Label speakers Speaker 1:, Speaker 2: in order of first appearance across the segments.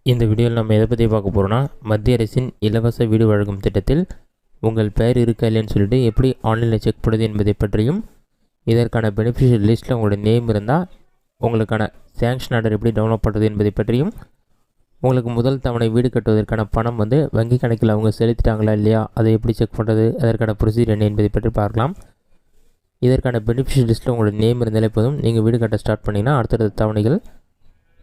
Speaker 1: இந்த வீடியோவில் நம்ம எதை பற்றி பார்க்க போகிறோம்னா, மத்திய அரசின் இலவச வீடு வழங்கும் திட்டத்தில் உங்கள் பெயர் இருக்கா இல்லைன்னு சொல்லிட்டு எப்படி ஆன்லைனில் செக் பண்ணுறது என்பதை பற்றியும், இதற்கான பெனிஃபிஷியரி லிஸ்ட்டில் உங்களோட நேம் இருந்தால் உங்களுக்கான சேங்ஷன் ஆர்டர் எப்படி டவுன்லோட் பண்ணுறது என்பதை பற்றியும், உங்களுக்கு முதல் தவணை வீடு கட்டுவதற்கான பணம் வங்கி கணக்கில் அவங்க செலுத்திட்டாங்களா இல்லையா, அதை எப்படி செக் பண்ணுறது, அதற்கான ப்ரொசீஜர் என்ன என்பதை பற்றி பார்க்கலாம். இதற்கான பெனிஃபிஷியரி லிஸ்ட்டில் உங்களோட நேம் இருந்தாலே போதும், நீங்கள் வீடு கட்ட ஸ்டார்ட் பண்ணிங்கன்னா அடுத்தடுத்த தவணைகள்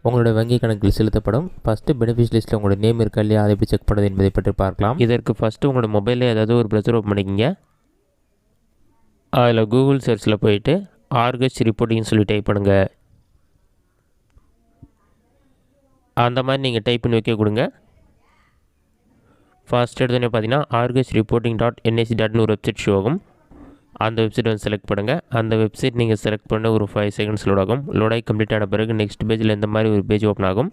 Speaker 1: உங்களோட வங்கி கணக்கில் செலுத்தப்படும். ஃபஸ்ட்டு பெனிஃபிஷியரி லிஸ்ட்டில் உங்களோட நேம் இருக்கா இல்லையா, அதை எப்படி செக் பண்ணுறது என்பதை பற்றி பார்க்கலாம். இதற்கு ஃபஸ்ட்டு உங்களோட மொபைலில் ஏதாவது ஒரு ப்ரௌசர் ஓப்பன் பண்ணிக்கிங்க. அதில் கூகுள் சர்ச்சில் போயிட்டு ஆர்கஸ் ரிப்போர்ட்டிங்னு சொல்லி டைப் பண்ணுங்கள். அந்த மாதிரி நீங்கள் டைப் பண்ணி வைக்க கொடுங்க. ஃபர்ஸ்ட் எடுத்தோடனே பார்த்தீங்கன்னா ஆர்கஸ் ரிப்போர்ட்டிங் .nic.in ஒரு வெப்சைட் ஷோ ஆகும். அந்த வெப்சைட் செலக்ட் பண்ணுங்கள். அந்த வெப்சைட் நீங்கள் செலக்ட் பண்ண ஒரு 5 செகண்ட்ஸ் லோட் ஆகும். லோடாகி கம்ப்ளீட் ஆன பிறகு நெக்ஸ்ட் பேஜில் இந்த மாதிரி ஒரு பேஜ் ஓப்பன் ஆகும்.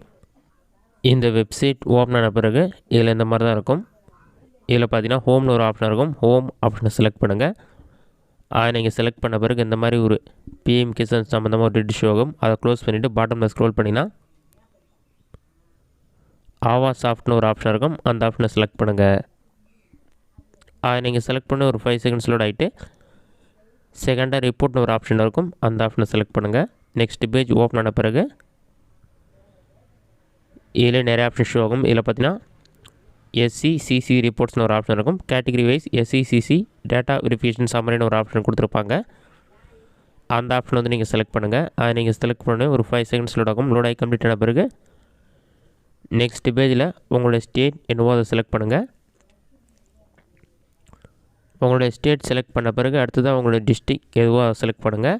Speaker 1: இந்த வெப்சைட் ஓப்பன் ஆன பிறகு இதில் இந்த மாதிரி தான் இருக்கும். இதில் பார்த்தீங்கன்னா ஹோம்னு ஒரு ஆப்ஷன் இருக்கும். ஹோம் ஆப்ஷனை செலக்ட் பண்ணுங்கள். அதை நீங்கள் செலக்ட் பண்ண பிறகு இந்த மாதிரி ஒரு பிஎம் கிசான் சம்மந்தமாக ஒரு டீட் ஷோ ஆகும். அதை க்ளோஸ் பண்ணிவிட்டு பாட்டமில் ஸ்க்ரோல் பண்ணிங்கன்னா ஆவாஸ் சாஃப்ட்னு ஒரு ஆப்ஷன் இருக்கும். அந்த ஆப்ஷனை செலக்ட் பண்ணுங்கள். அதை நீங்கள் செலக்ட் பண்ண ஒரு 5 செகண்ட்ஸ் லோட் ஆகிட்டு செகண்டாக ரிப்போர்ட்னு ஒரு ஆப்ஷன் இருக்கும். அந்த ஆப்ஷனை செலக்ட் பண்ணுங்கள். நெக்ஸ்ட் பேஜ் ஓப்பன் ஆன பிறகு இதில் நிறைய ஆப்ஷன் ஷோ ஆகும். இதில் பார்த்தீங்கன்னா SCCC ரிப்போர்ட்ஸ்னு ஒரு ஆப்ஷன் இருக்கும். Category wise SCCC data verification சம்மரின்னு ஒரு ஆப்ஷன் கொடுத்துருப்பாங்க. அந்த ஆப்ஷன் நீங்கள் செலக்ட் பண்ணுங்கள். அதை நீங்கள் செலக்ட் பண்ண ஒரு 5 செகண்ட்ஸ் லோட் ஆகும். லோட் ஆகி கம்ப்ளீட் ஆன பிறகு நெக்ஸ்ட் பேஜில் உங்களோட ஸ்டேட் என்னவோ அதை செலக்ட் பண்ணுங்கள். உங்களுடைய ஸ்டேட் செலக்ட் பண்ண பிறகு அடுத்ததாக உங்களுடைய டிஸ்ட்ரிக் எதுவோ அதை செலக்ட் பண்ணுங்கள்.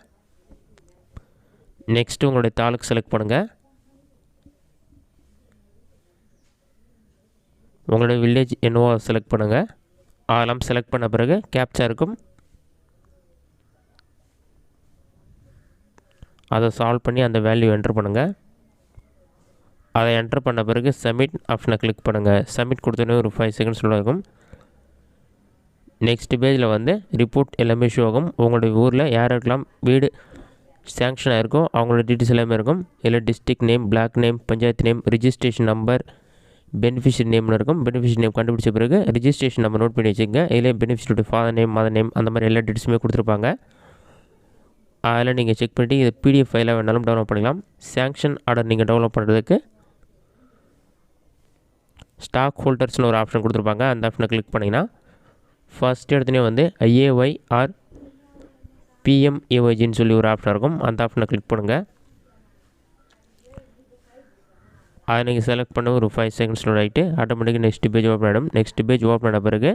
Speaker 1: நெக்ஸ்ட்டு உங்களுடைய தாலுக் செலக்ட் பண்ணுங்கள். உங்களுடைய வில்லேஜ் என்னவோ அதை செலக்ட் பண்ணுங்கள். அதெல்லாம் செலக்ட் பண்ண பிறகு கேப்சா இருக்கும். அதை சால்வ் பண்ணி அந்த வேல்யூ என்ட்ரு பண்ணுங்கள். அதை என்ட்ரு பண்ண பிறகு சப்மிட் ஆப்ஷனை கிளிக் பண்ணுங்கள். சப்மிட் கொடுத்தோன்னே ஒரு 5 செகண்ட்ஸ் இருக்கும். நெக்ஸ்ட் பேஜில் ரிப்போர்ட் எல்லாமே ஷோ ஆகும். உங்களுடைய ஊரில் யாருக்கெல்லாம் வீடு சேங்ஷன் ஆகிருக்கோ அவங்களோட டீட்டெயில்ஸ் எல்லாமே இருக்கும். இல்லை district name, block name, panchayat name, registration number, beneficiary நேம்னு இருக்கும். பெனிஃபிஷியரி நேம் கண்டுபிடிச்ச பிறகு ரிஜிஸ்ட்ரேஷன் நம்பர் நோட் பண்ணி வச்சுக்கோங்க. இதிலே பெனிஃபிஷியரியோட ஃபாதர் நேம், மதர் நேம், அந்த மாதிரி எல்லா டீட்டெயில்ஸுமே கொடுத்துருப்பாங்க. அதில் நீங்கள் செக் பண்ணிவிட்டு இது PDF ஃபைலாக வேணாலும் டவுன்லோட் பண்ணிக்கலாம். சேங்ஷன் ஆர்டர் நீங்கள் டவுன்லோட் பண்ணுறதுக்கு ஸ்டாக் ஹோல்டர்ஸ்னு ஒரு ஆப்ஷன் கொடுத்துருப்பாங்க. அந்த ஆப்ஷனை கிளிக் பண்ணிங்கன்னா ஃபஸ்ட் எடுத்துனே IAY ஆர் PMAYGன்னு சொல்லி ஒரு ஆப்ஷன் இருக்கும். அந்த ஆப்ஷனை கிளிக் பண்ணுங்கள். அதை நீங்கள் செலக்ட் பண்ண ஒரு 5 செகண்ட்ஸ் லோட் ஆகிட்டு ஆட்டோமேட்டிக்காக நெக்ஸ்ட் பேஜ் ஓப்பன் ஆகிடும். நெக்ஸ்ட் பேஜ் ஓப்பன் ஆன பிறகு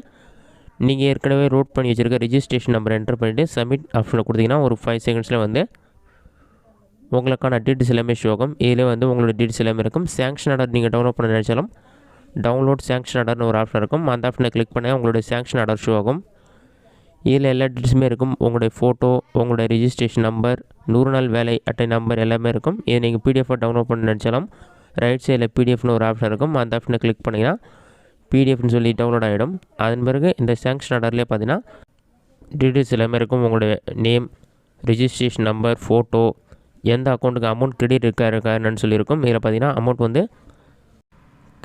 Speaker 1: நீங்கள் ஏற்கனவே நோட் பண்ணி வச்சுருக்க ரிஜிஸ்ட்ரேஷன் நம்பர் என்டர் பண்ணிவிட்டு சப்மிட் ஆப்ஷனை கொடுத்தீங்கன்னா ஒரு 5 செகண்ட்ஸில் உங்களுக்கான டீட்டெயில்ஸ் எல்லாமே ஷோ ஆகும். இதில் உங்களோட டீட்டெயில்ஸ் எல்லாமே இருக்கும். சேங்ஷன் ஆர்டர் நீங்கள் டவுன்லோட் பண்ண நினச்சாலும் டவுன்லோட் சேங்ஷன் ஆர்டர்னு ஒரு ஆப்ஷன் இருக்கும். அந்த ஆப்ஷனை கிளிக் பண்ணால் உங்களுடைய சேங்ஷன் ஆர்டர் ஷோ ஆகும். இதில் எல்லா டீட்டெயில்ஸுமே இருக்கும். உங்களுடைய ஃபோட்டோ, உங்களுடைய ரிஜிஸ்ட்ரேஷன் நம்பர், 100 நாள் வேலை அட்டை நம்பர் எல்லாமே இருக்கும். இதை நீங்கள் PDF டவுன்லோட் பண்ண நினச்சாலும் ரைட் சைடில் PDFனு ஒரு ஆப்ஷன் இருக்கும். அந்த ஆப்ஷனை கிளிக் பண்ணிங்கன்னா PDFனு சொல்லி டவுன்லோட் ஆகிடும். அதன் பிறகு இந்த சேங்ஷன் ஆர்டர்லேயே பார்த்தீங்கன்னா டீட்டெயில்ஸ் எல்லாமே இருக்கும். உங்களுடைய நேம், ரிஜிஸ்ட்ரேஷன் நம்பர், ஃபோட்டோ, எந்த அக்கௌண்ட்டுக்கு அமௌண்ட் கிரெடிட் இருக்காருன்னு சொல்லியிருக்கும். இதில் பார்த்தீங்கன்னா அமௌண்ட்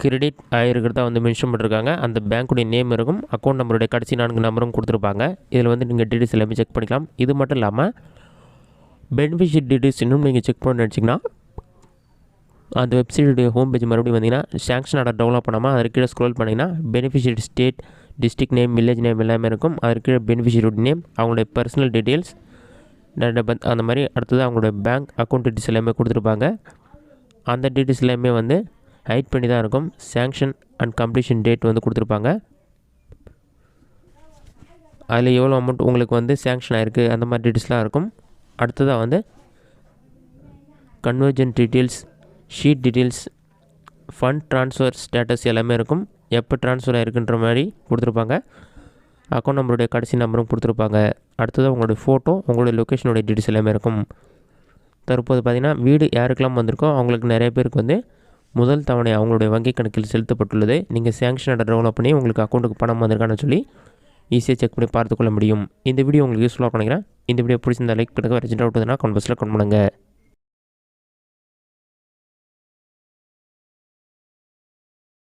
Speaker 1: கிரெடிட் ஆகிருக்கிறதா மென்ஷன் பண்ணியிருக்காங்க. அந்த பேங்க்குடைய நேம் இருக்கும். அக்கௌண்ட் நம்பருடைய கடைசி 4 நம்பரும் கொடுத்துருப்பாங்க. இதில் நீங்கள் டீட்டெயில்ஸ் எல்லாமே செக் பண்ணிக்கலாம். இது மட்டும் இல்லாமல் பெனிஃபிஷியரி டீட்டெயில்ஸ் இன்னும் நீங்கள் செக் பண்ண நினச்சிங்கன்னா அந்த வெப்சைட்டுடைய ஹோம் பேஜ் மறுபடியும் வந்தீங்கன்னா சேங்ஷன் ஆர்டர் டவுன்லோட் பண்ணாமல் அதற்கு கீழே ஸ்க்ரோல் பண்ணிங்கன்னா beneficiary state, district name, village name எல்லாமே இருக்கும். அதற்கு கீழே பெனிஃபிஷியரி நேம், அவங்களுடைய பர்சனல் டீட்டெயில்ஸ், அந்த மாதிரி அடுத்தது அவங்களுடைய பேங்க் அக்கௌண்ட் டீட்டெயில்ஸ் எல்லாமே கொடுத்துருப்பாங்க. அந்த டீட்டெயில்ஸ் எல்லாமே ஹைட் பண்ணி தான் இருக்கும். சேங்ஷன் அண்ட் கம்ப்ளீஷன் டேட் கொடுத்துருப்பாங்க. அதில் எவ்வளோ அமௌண்ட் உங்களுக்கு சேங்ஷன் ஆகிருக்கு அந்த மாதிரி டீட்டெயில்ஸ்லாம் இருக்கும். அடுத்ததாக convergent details, sheet details, fund transfer status எல்லாமே இருக்கும். எப்போ ட்ரான்ஸ்ஃபர் ஆகிருக்குன்ற மாதிரி கொடுத்துருப்பாங்க. அக்கௌண்ட் நம்பருடைய கடைசி நம்பரும் கொடுத்துருப்பாங்க. அடுத்ததாக உங்களுடைய ஃபோட்டோ, உங்களுடைய லொக்கேஷனுடைய டீட்டெயில்ஸ் எல்லாமே இருக்கும். தற்போது பார்த்திங்கன்னா வீடு யாருக்கெல்லாம் வந்திருக்கோ அவங்களுக்கு நிறைய பேருக்கு முதல் தவணை அவங்களுடைய வங்கி கணக்கில் செலுத்தப்பட்டுள்ளது. நீங்கள் சேங்ஷன் ஆர்டர் டவுன்லோட் பண்ணி உங்களுக்கு அக்கௌண்ட்டுக்கு பணம் வந்திருக்கான்னு சொல்லி ஈஸியாக செக் பண்ணி பார்த்துக்கொள்ள முடியும். இந்த வீடியோ உங்களுக்கு யூஸ்ஃபுல்லாக நினைக்கிறேன். இந்த வீடியோ பிடிச்சிருந்தா லைக் பண்ணுங்கள். வேறு டவுட் இருந்தால் கமெண்ட் பாக்ஸில் கமெண்ட் பண்ணுங்கள்.